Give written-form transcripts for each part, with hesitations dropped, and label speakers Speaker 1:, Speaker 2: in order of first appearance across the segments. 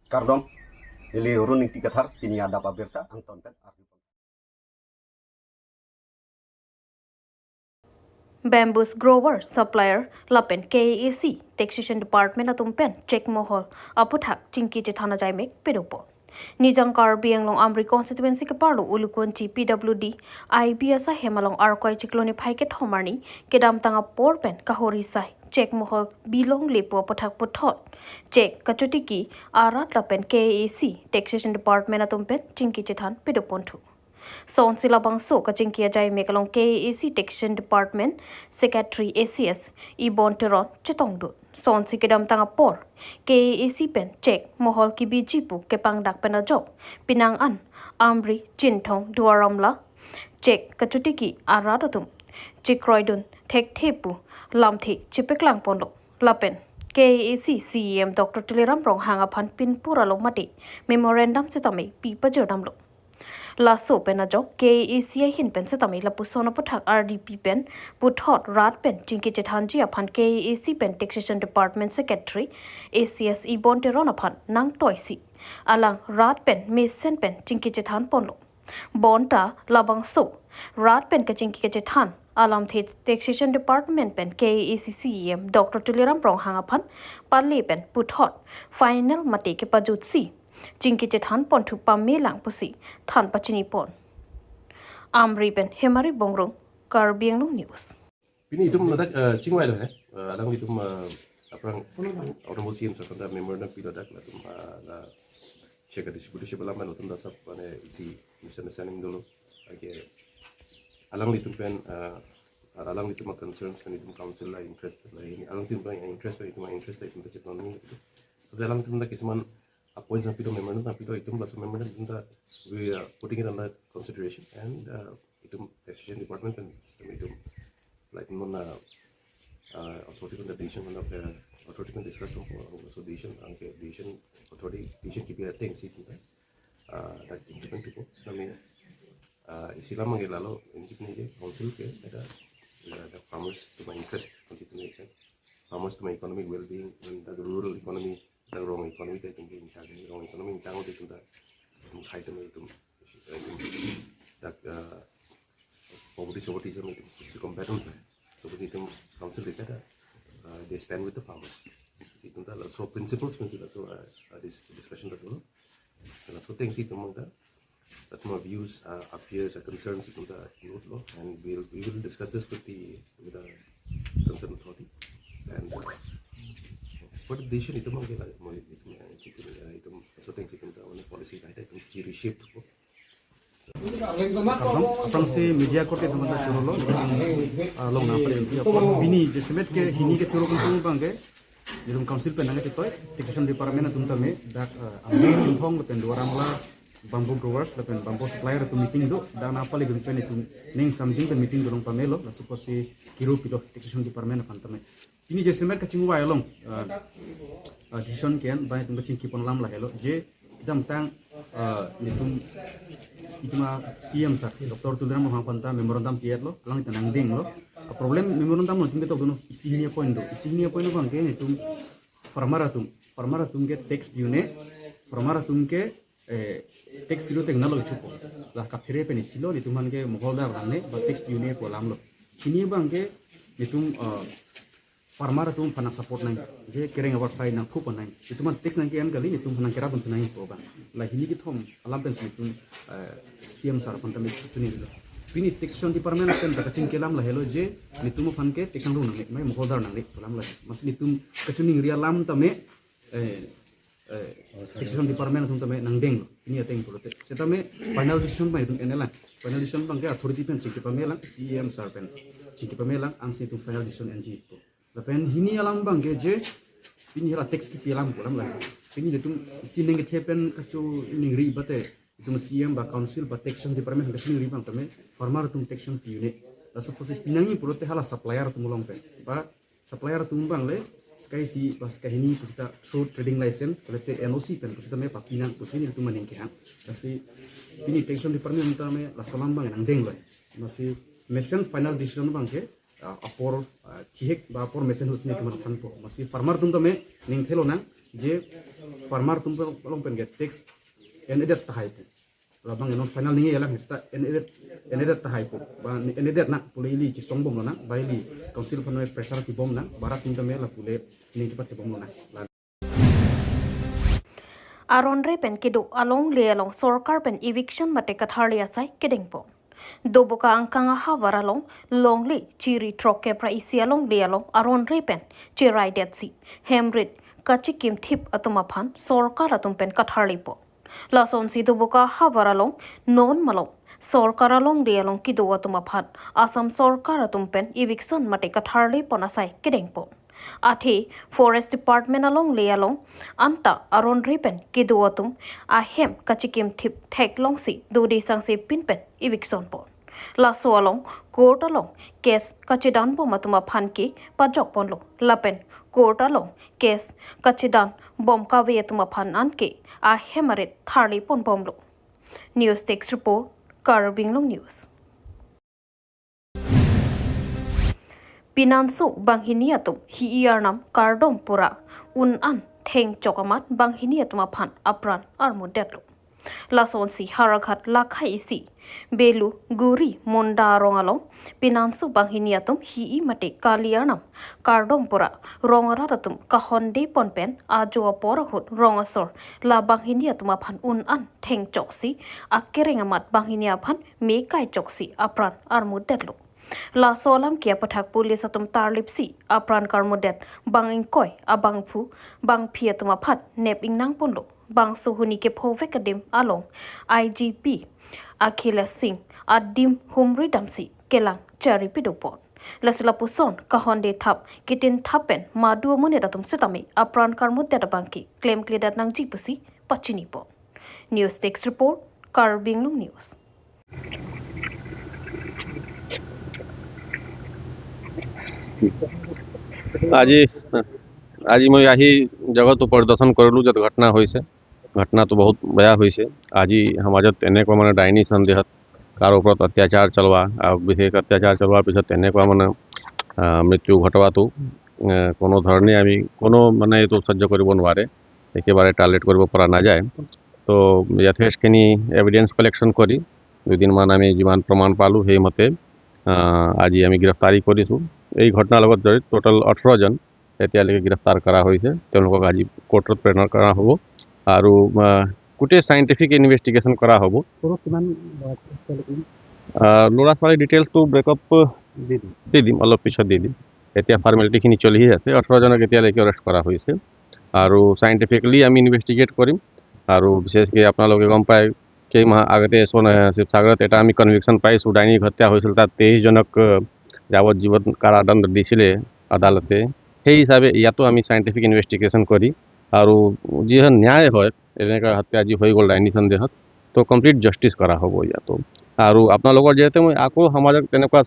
Speaker 1: Kardom, ili runing tikathar ini ada pabirta Anton pen.
Speaker 2: Bamboos grower supplier lapen KAC taxation department atum pen check mohol aputhak chingki chithana jaimek pedopo nijang kar bianglong amri constituency ke parlo ulukon chi PWD IBS hemalong arkoi chikloni phaiket homarni kedam tanga por pen kahori sai check mohol bilong lepo aputhak puthot check kachutiki arat lapen KAC taxation department atum pen chingki chithan pedopontu Son silabang so kaching kia jai mekalong KAC Taxation Department Secretary ACS Ibon Teron Chetongdu. Son sikidam tanga por KAC pen check mohol ki bijipu kepang dak penajok pinang an amri jintong duaramla check kachutiki aradatum chikroidun thek thepu lamthi chipeklang pondo lapen KAC CEM Dr. Tiliram Rong hangaphan pinpura lomati memorandum setame pipa jodamlo Laso pen ajo KAC hin pen setami la pusona puthak RDP pen puthot rat pen chingki chethanji aphan KAC pen taxation department secretary ACS Ibon Teron aphan nang toisi alang rat pen mesen pen chingki chethan ponlo bonta labang so rat pen ka chingki ke chethan alam the taxation department pen KAC CEM Dr. Tuliram Prong hangaphan parli pen puthot final mate ke pajutsi Jingki chethan pon thu pamme lang pusi than pachini pon amri ben hemari bongrong karbiang news
Speaker 3: Ini itu meledak cingwai lah alang itu apa orang musim sekarang member pilot dak lah tuh lah cek distribusi belaman untuk dasar pada isi misalnya dulu lagi alang itu pen alang itu mah concerns kan itu council lah interest lah ini alang itu yang interest itu mah interest itu untuk cekno ini so alang itu mah kisman appoint some people member itu plus member itu we are putting it under consideration and itu taxation department kan itu like mana authority kan decision mana authority kan discuss so decision angke decision authority decision kita think sih kita that independent people sebenarnya istilah manggil lalu ini council ke ada farmers to my interest continue kan farmers to my economic well-being and the rural economy the wrong economy itu tinggi ini wrong economy ini tanggung itu dah kait itu that poverty itu combatant seperti itu council kita ada they stand with the farmers itu dah so principles so this discussion dulu dan so things itu mungkin that more views our fears our concerns itu dah loh and we will discuss this with the concerned authority and for the decision itu mungkin itu so things itu dah oleh policy kita itu reshape tuh
Speaker 4: Apang si media korte teman-teman suruh lo, long nampak ini jesemet ke hini ke suruh kuntung bangke, jadi council penangan itu taxation department itu tame dak ambil hong lepen dua ramla bamboo growers lepen bamboo supplier itu meeting do dan apa lagi lepen itu neng something ke meeting dorong pamelo, la suppose si kiro pito taxation department apa tame. Ini jesemet kacing wai long decision kian banyak tempat cingki pon lam lah hello, je kita tang itu mah CM sah, Dr. Tuliram Rong hangpanta memorandum tiat lo, lang itu nangding lo. Problem memorandum lo, tinggal tahu dono isinya point bangke itu farmaratum ke tax biune, farmaratum ke tax biu teknologi cukup. Lah kapire penisilo itu man ke mukholda rane, tax biune ko lam lo. Sini bangke itu farmaratum panak support nang, je kering awak sai nang kupo nang. Itu man tax nang kian kali itu panak kira pun nang itu bang. Lah ini kita alam pensi itu CM sar pun kami cuni dulu. Ini taxation department kan tak kacing kelam lah hello je itu mau fan ke taxation rung nang, mai mukhodar nang kelam lah. Mas itu kacuni ria lam tame taxation department itu tame nang deng. Ini ada yang perlu. Setame final decision mai itu enelang. Final decision bang ke authority pen cik pamelang CM sar pen cik pamelang angsi itu final decision NG itu. Lapen hini alam bang ke je ini hela tax ki pilam kolam lah. Ini itu sineng ke tepen kacu ningri bate itu CM ba council ba taxation department ke sineng ribang tame farmer tum taxation piune. La suppose pinangi purote hala supplier tum long pe. Ba supplier tum bang le skai si pas ka hini kita short trading license kulete NOC pen kita me pa pinang pusini itu maning ke hang. Kasi ini taxation department tame la solam bang nang deng lo. Masih mesen final decision bang ke apor cihek ba apor mesin husni keman pan po masih farmer tum tome ning thelo nang je farmer tum long pen get tax en edet tahai po labang enon final ninge yalang hesta en edet tahai po ba en edet nak pule ili ci songbom lo nang ba ili council pano pressure ki bom nang barat tum tome la pule ning cepat ki bom lo nang
Speaker 2: Aron re pen kidu along le along sorkar pen eviction mate katharli asai kedeng po doboka angkang ha waralong longli chiri troke pra isi along le along aron re pen chirai detsi hemrit kachikim thip atuma phan sorkar atum pen katharli po lason si doboka ha waralong non malong sorkar along le along kidu atuma phan asam sorkar atum pen eviction mate katharli ponasai kedeng po Athi Forest Department along le along anta aron ripen kiduatum ahem kachikim thip thek long si dudi sangse pinpen eviction pon laso along court along case kachidan bo matuma phanki pajok ponlo lapen court along case kachidan bom kawe tuma phan anke ahemaret tharli pon bomlo news text report Karbinglong News Pinansu banghiniatum hiiarnam kardom pura unan theng chokamat banghiniatum aphan apran armudetlo lason si harakat lakhai isi belu guri monda rongalong pinansu banghiniatum hii mate kaliarnam kardom pura rongaratum kahonde ponpen ajo porahut rongasor la banghiniatum aphan unan theng choksi akkerengamat banghiniaphan mekai choksi apran armudetlo La solam kia pathak pulis atum tarlipsi apran karmodet bang ingkoi abang phu bang phia tuma phat nep ingnang ponlo bang suhuni ke phovek adim along IGP Achilles Singh adim humri damsi kelang chari pidupon lasila puson kahonde thap kitin thapen madu mone datum setami apran karmodet abangki claim klidat nang jipusi pachini pon News Text Report Karbinglong News
Speaker 5: আজি মই আহি জগত পৰিদৰ্শন কৰিলোঁ য'ত ঘটনা হৈছে ঘটনাটো বহুত বেয়া হৈছে আজি সমাজত এনেকুৱা মানে ডাইনী সন্দেহত কাৰো ওপৰত অত্যাচাৰ চলোৱা আৰু বিশেষ অত্যাচাৰ চলোৱাৰ পিছত তেনেকুৱা মানে মৃত্যু ঘটোৱাটো কোনো ধৰণে আমি কোনো মানে এইটো সহ্য কৰিব নোৱাৰে একেবাৰে টাৰ্গেট কৰিব পৰা নাযায় তো যথেষ্টখিনি এভিডেন্স কালেকশ্যন কৰি দুদিনমান আমি যিমান প্ৰমাণ পালোঁ সেইমতে আজি আমি গ্ৰেপ্তাৰী কৰিছোঁ এই ঘটনাৰ লগত জড়িত টোটাল 18 জন এতিয়ালৈকে গ্ৰেপ্তাৰ কৰা হৈছে তেওঁলোকক আজি কোৰ্টত প্ৰেৰণ কৰা হ'ব আৰু গোটেই সাইন্টিফিক ইনভেষ্টিগেশ্যন কৰা হ'ব ল'ৰা ছোৱালী ডিটেইলছটো ব্ৰেকআপ দি দিম অলপ পিছত দি দিম এতিয়া ফৰ্মেলিটিখিনি চলিহে আছে 18 জনক এতিয়ালৈকে এৰেষ্ট কৰা হৈছে আৰু সাইন্টিফিকলি আমি ইনভেষ্টিগেট কৰিম আৰু বিশেষকৈ আপোনালোকে গম পায় কেইমাহ আগতে শিৱসাগৰত এটা আমি কনভিকশ্যন পাইছোঁ ডাইনী হত্যা হৈছিল তাত 23 জনক যাৱজ্জীৱন কাৰাদণ্ড দিছিলে আদালতে সেই হিচাপে ইয়াতো আমি সাইন্টিফিক ইনভেষ্টিগেশ্যন কৰি আৰু যিহে ন্যায় হয় এনেকুৱা হত্যা যি হৈ গ'ল ডাইনী সন্দেহত তো কমপ্লিট জাষ্টিছ কৰা হ'ব ইয়াতো আৰু আপোনালোকৰ যিহেতু মই আকৌ সমাজক তেনেকুৱা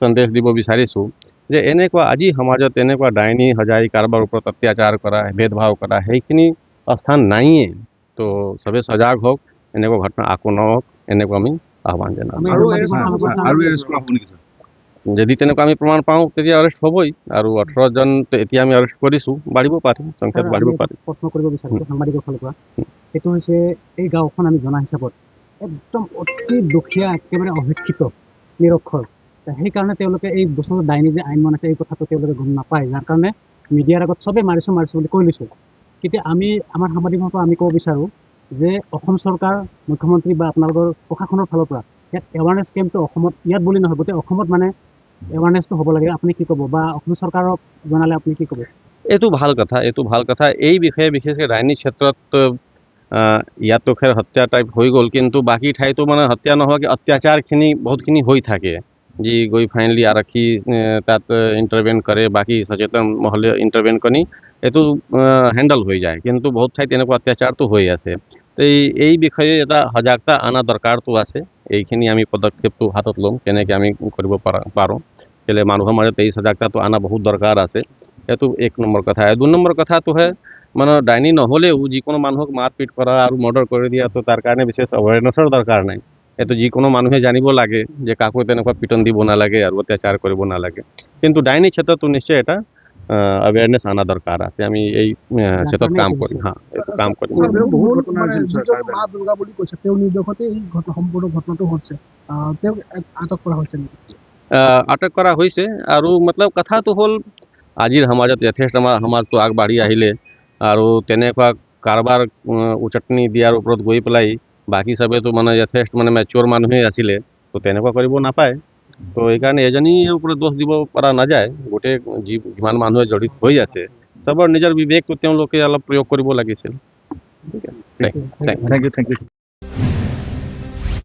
Speaker 5: সন্দেহ দিব বিচাৰিছোঁ যে এনেকুৱা আজি সমাজত এনেকুৱা ডাইনী সজাই কাৰোবাৰ ওপৰত অত্যাচাৰ কৰা ভেদভাৱ কৰা সেইখিনি স্থান নাইয়ে তো চবে সজাগ হওক এনেকুৱা ঘটনা আকৌ নহওক এনেকুৱা আমি আহ্বান জনাম যদি তেনেকুৱা আমি প্ৰমাণ পাওঁ তেতিয়া এৰেষ্ট হ'বই আৰু 18 জন এতিয়া আমি এৰেষ্ট কৰিছোঁ বাঢ়িব পাৰে সংখ্যাটো বাঢ়িব পাৰে
Speaker 6: প্ৰশ্ন কৰিব বিচাৰিছোঁ সাংবাদিকৰ ফালৰ পৰা সেইটো হৈছে এই গাঁওখন আমি জনা হিচাপত একদম অতি দুখীয়া একেবাৰে অশিক্ষিত নিৰক্ষৰ সেইকাৰণে তেওঁলোকে এই বছৰৰ ডাইনী যে আইন আছে এই কথাটো তেওঁলোকে গম নাপায় যাৰ কাৰণে মিডিয়াৰ আগত চবেই মাৰিছোঁ বুলি কৈ লৈছে কিন্তু আমি আমাৰ সাংবাদিকৰ পৰা আমি ক'ব বিচাৰোঁ যে অসম চৰকাৰ মুখ্যমন্ত্ৰী বা আপোনালোকৰ প্ৰশাসনৰ ফালৰ পৰা ইয়াত এৱাৰনেছ কেম্পটো অসমত ইয়াত বুলি নহয় গোটেই অসমত মানে এৱাৰনেছটো হ'ব লাগে আপুনি কি ক'ব বা অসম চৰকাৰক জনালে আপুনি কি ক'ব
Speaker 5: এইটো ভাল কথা এই বিষয়ে বিশেষকৈ ডাইনী ক্ষেত্ৰত ইয়াতো খেৰ হত্যা টাইপ হৈ গ'ল কিন্তু বাকী ঠাইতো মানে হত্যা নোহোৱাকৈ অত্যাচাৰখিনি বহুতখিনি হৈ থাকে যি গৈ ফাইনেলি আৰক্ষী তাত ইণ্টাৰভেন কৰে বাকী সচেতন মহলে ইণ্টাৰভেন কৰি এইটো হেণ্ডেল হৈ যায় কিন্তু বহুত ঠাইত এনেকুৱা অত্যাচাৰটো হৈ আছে এই বিষয়ে এটা সজাগতা অনা দৰকাৰটো আছে এইখিনি আমি পদক্ষেপটো হাতত ল'ম কেনেকৈ আমি কৰিব পাৰোঁ কেলৈ মানুহৰ মাজত এই সজাগতাটো অনা বহুত দৰকাৰ আছে এইটো 1 নম্বৰ কথা 2 নম্বৰ কথাটো হয় মানে ডাইনী নহ'লেও যিকোনো মানুহক মাৰপিট কৰা আৰু মৰ্ডাৰ কৰি দিয়াটো তাৰ কাৰণে বিশেষ এৱাৰনেছৰ দৰকাৰ নাই এইটো যিকোনো মানুহে জানিব লাগে যে কাকো তেনেকুৱা পিটন দিব নালাগে আৰু অত্যাচাৰ কৰিব নালাগে কিন্তু ডাইনী ক্ষেত্ৰতো নিশ্চয় এটা awareness আনা দৰকাৰ আছে আমি এই ক্ষেত্ৰত কাম কৰিম এইটো কাম কৰিম
Speaker 7: বহুত ঘটনা মা দুৰ্গা বুলি কৈছে তেওঁ নিৰ্দোষতে এই সম্পূৰ্ণ ঘটনাটো হৈছে তেওঁক আটক কৰা হৈছে নেকি
Speaker 5: আটক কৰা হৈছে আৰু মতলব কথাটো হ'ল আজিৰ সমাজত যথেষ্ট আমাৰ সমাজটো আগবাঢ়ি আহিলে আৰু তেনেকুৱা কাৰোবাৰ উচটনি দিয়াৰ ওপৰত গৈ পেলাই বাকী চবেতো মানে যথেষ্ট মানে মেচিয়ৰ মানুহে আছিলে তো তেনেকুৱা কৰিব নাপায় তো এইকাৰণে এজনীৰ ওপৰত দোষ দিব পৰা নাযায় গোটেই যিমান মানুহে জড়িত হৈ আছে চবৰ নিজৰ বিবেকটো তেওঁলোকে অলপ প্ৰয়োগ কৰিব লাগিছিল ঠিক আছে থেংক ইউ